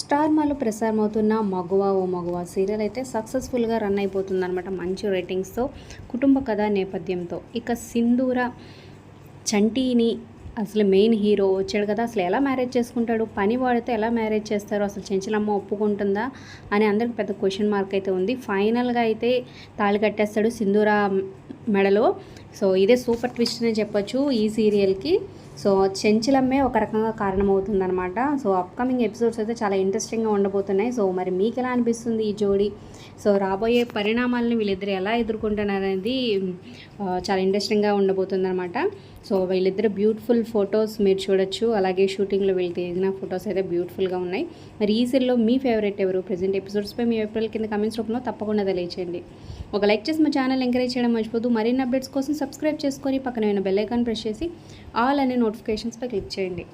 Star మాలో ప్రసారమవుతున్న మగువా ఓ మగువా సీరియల్ అయితే సక్సెస్ఫుల్గా రన్ అయిపోతుందన్నమాట. మంచి రేటింగ్స్తో, కుటుంబ కథా నేపథ్యంతో. ఇక సింధూర చంటీని అసలు మెయిన్ హీరో వచ్చాడు కదా, అసలు ఎలా మ్యారేజ్ చేసుకుంటాడు, పని వాడితే ఎలా మ్యారేజ్ చేస్తారు, అసలు చెంచలమ్మ ఒప్పుకుంటుందా అని అందరికి పెద్ద క్వశ్చన్ మార్క్ అయితే ఉంది. ఫైనల్గా అయితే తాళి కట్టేస్తాడు సింధూర మెడలో. సో ఇదే సూపర్ ట్విస్ట్ అని చెప్పొచ్చు ఈ సీరియల్కి. సో చెంచలమ్మే ఒక రకంగా కారణమవుతుందన్నమాట. సో అప్కమింగ్ ఎపిసోడ్స్ అయితే చాలా ఇంట్రెస్టింగ్గా ఉండబోతున్నాయి. సో మరి మీకు ఎలా అనిపిస్తుంది ఈ జోడీ? సో రాబోయే పరిణామాలను వీళ్ళిద్దరు ఎలా ఎదుర్కొంటున్నారనేది చాలా ఇంట్రెస్టింగ్గా ఉండబోతుందన్నమాట. సో వీళ్ళిద్దరు బ్యూటిఫుల్ ఫొటోస్ మీరు చూడొచ్చు. అలాగే షూటింగ్లో వీళ్ళు తీసిన ఫొటోస్ అయితే బ్యూటిఫుల్గా ఉన్నాయి. మరి ఈ సీరియల్లో మీ ఫేవరెట్ ఎవరు? ప్రెజెంట్ ఎపిసోడ్స్పై మీ అభిప్రాయాల కింద కమెంట్స్ రూపంలో తప్పకుండా తెలియచేయండి. ఒక లైక్ చేసి మా ఛానల్ ఎంకరేజ్ చేయడం మర్చిపోదు. మరిన్ని అప్డేట్స్ కోసం సబ్స్క్రైబ్ చేసుకొని పక్కన ఉన్న బెల్ ఐకాన్ ప్రెస్ చేసి ఆల్ అనే నోటిఫికేషన్స్పై క్లిక్ చేయండి.